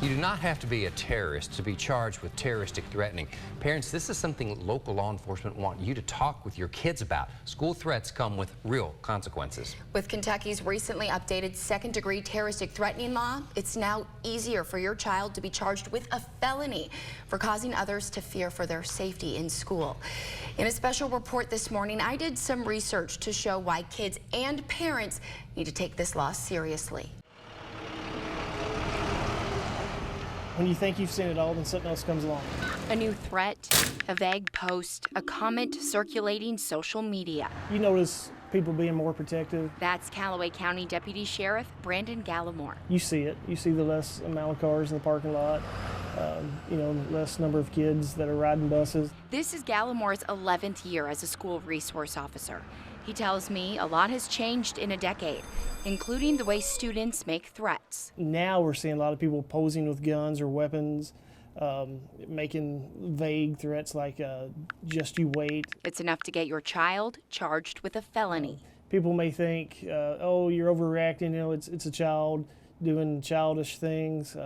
You do not have to be a terrorist to be charged with terroristic threatening. Parents, this is something local law enforcement want you to talk with your kids about. School threats come with real consequences. With Kentucky's recently updated second-degree terroristic threatening law, it's now easier for your child to be charged with a felony for causing others to fear for their safety in school. In a special report this morning, I did some research to show why kids and parents need to take this law seriously. When you think you've seen it all, then something else comes along. A new threat, a vague post, a comment circulating social media. You notice people being more protective. That's Callaway County Deputy Sheriff Brandon Gallimore. You see it. You see the less amount of cars in the parking lot, less number of kids that are riding buses. This is Gallimore's 11th year as a school resource officer. He tells me a lot has changed in a decade, including the way students make threats. Now we're seeing a lot of people posing with guns or weapons, making vague threats like, just you wait. It's enough to get your child charged with a felony. People may think, oh, you're overreacting, it's a child doing childish things.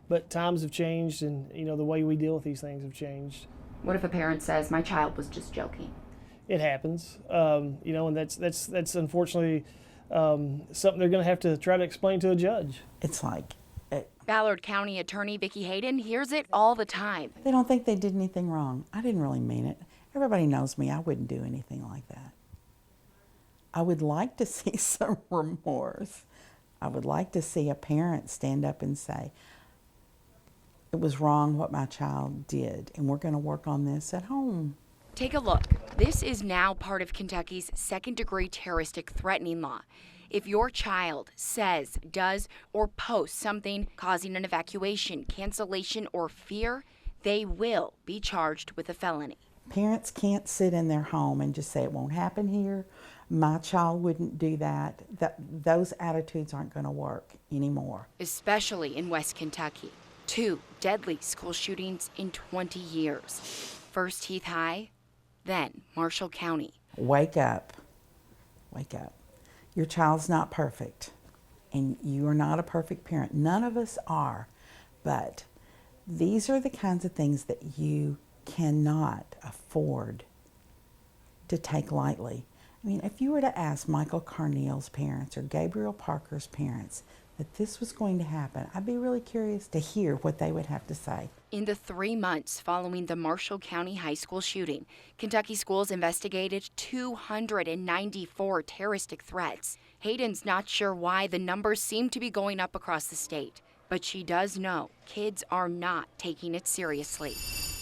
But times have changed, and the way we deal with these things have changed. What if a parent says, my child was just joking? It happens, and that's unfortunately something they're going to have to try to explain to a judge. It's like Ballard County Attorney Vicki Hayden hears it all the time. they don't think they did anything wrong. I didn't really mean it. Everybody knows me. I wouldn't do anything like that. I would like to see some remorse. I would like to see a parent stand up and say, it was wrong what my child did, and we're going to work on this at home. Take a look. This is now part of Kentucky's second-degree terroristic threatening law. If your child says, does, or posts something causing an evacuation, cancellation, or fear, they will be charged with a felony. Parents can't sit in their home and just say it won't happen here. My child wouldn't do that. Those attitudes aren't going to work anymore. Especially in West Kentucky. 2 deadly school shootings in 20 years. First Heath High, then Marshall County. Wake up. Wake up. Your child's not perfect, and you are not a perfect parent. None of us are, but these are the kinds of things that you cannot afford to take lightly. I mean, if you were to ask Michael Carneal's parents or Gabriel Parker's parents that this was going to happen, I'd be really curious to hear what they would have to say. In the 3 months following the Marshall County High School shooting, Kentucky schools investigated 294 terroristic threats. Hayden's not sure why the numbers seem to be going up across the state, but she does know kids are not taking it seriously.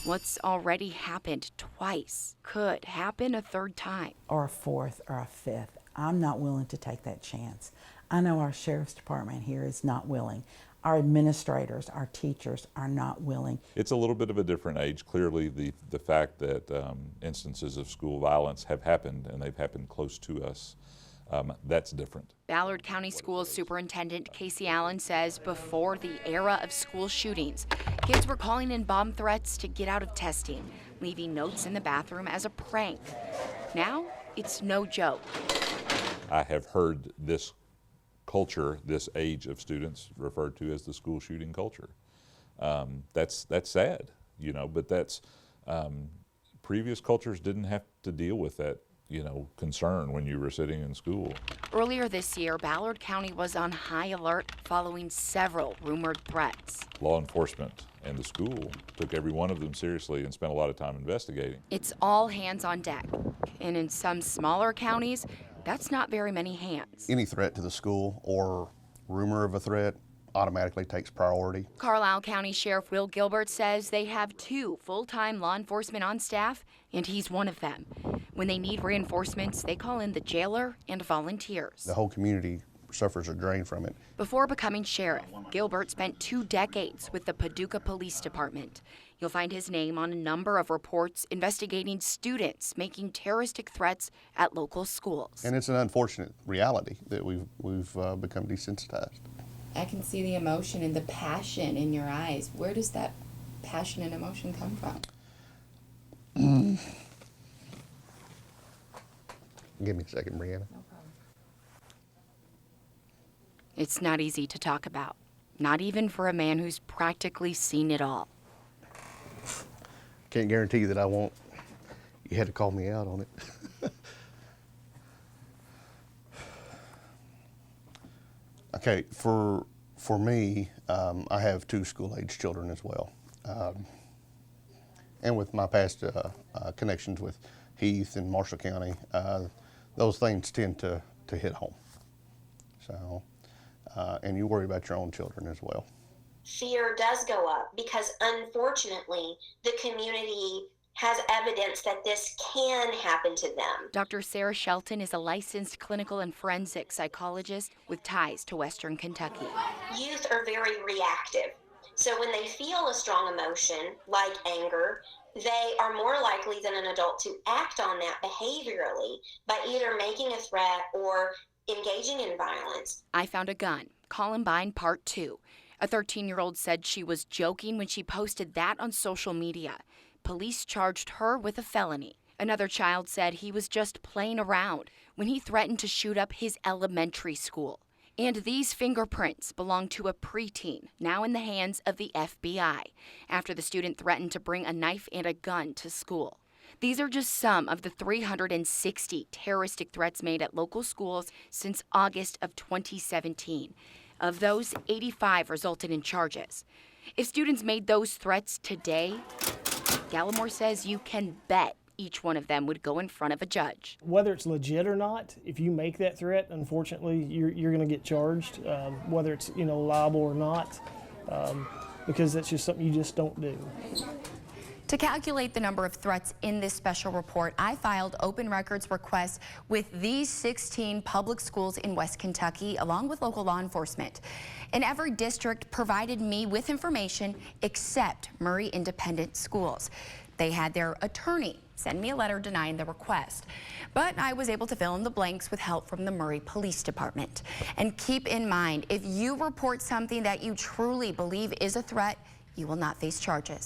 What's already happened twice could happen a third time. Or a fourth or a fifth. I'm not willing to take that chance. I know our sheriff's department here is not willing. Our administrators, our teachers are not willing. It's a little bit of a different age. Clearly, the fact that instances of school violence have happened, and they've happened close to us, that's different. Ballard County Schools Superintendent Casey Allen says before the era of school shootings, kids were calling in bomb threats to get out of testing, leaving notes in the bathroom as a prank. Now, it's no joke. I have heard this culture, this age of students referred to as the school shooting culture. That's sad, but that's previous cultures didn't have to deal with that, concern when you were sitting in school. Earlier this year, Ballard County was on high alert following several rumored threats. Law enforcement and the school took every one of them seriously and spent a lot of time investigating. It's all hands on deck, and in some smaller counties, that's not very many hands. Any threat to the school or rumor of a threat automatically takes priority. Carlisle County Sheriff Will Gilbert says they have 2 full-time law enforcement on staff, and he's one of them. When they need reinforcements, they call in the jailer and volunteers. The whole community suffers a drain from it. Before becoming sheriff, Gilbert spent 2 decades with the Paducah Police Department. You'll find his name on a number of reports investigating students making terroristic threats at local schools. And it's an unfortunate reality that we've become desensitized. I can see the emotion and the passion in your eyes. Where does that passion and emotion come from? Give me a second, Brianna. No problem. It's not easy to talk about, Not even for a man who's practically seen it all. Can't guarantee that I won't. You had to call me out on it. Okay, for me, I have 2 school-age children as well. And with my past connections with Heath and Marshall County, those things tend to hit home. So, and you worry about your own children as well. Fear does go up because unfortunately the community has evidence that this can happen to them. Dr. Sarah Shelton is a licensed clinical and forensic psychologist with ties to Western Kentucky. Youth are very reactive. So when they feel a strong emotion like anger, they are more likely than an adult to act on that behaviorally by either making a threat or engaging in violence. I Found a Gun, Columbine Part 2. A 13-year-old said she was joking when she posted that on social media. Police charged her with a felony. Another child said he was just playing around when he threatened to shoot up his elementary school. And these fingerprints belong to a preteen, now in the hands of the FBI, after the student threatened to bring a knife and a gun to school. These are just some of the 360 terroristic threats made at local schools since August of 2017. Of those, 85 resulted in charges. If students made those threats today, Gallimore says you can bet each one of them would go in front of a judge. Whether it's legit or not, if you make that threat, unfortunately, you're going to get charged, whether it's liable or not, because that's just something you just don't do. To calculate the number of threats in this special report, I filed open records requests with these 16 public schools in West Kentucky, along with local law enforcement. And every district provided me with information except Murray Independent Schools. They had their attorney send me a letter denying the request. But I was able to fill in the blanks with help from the Murray Police Department. And keep in mind, if you report something that you truly believe is a threat, you will not face charges.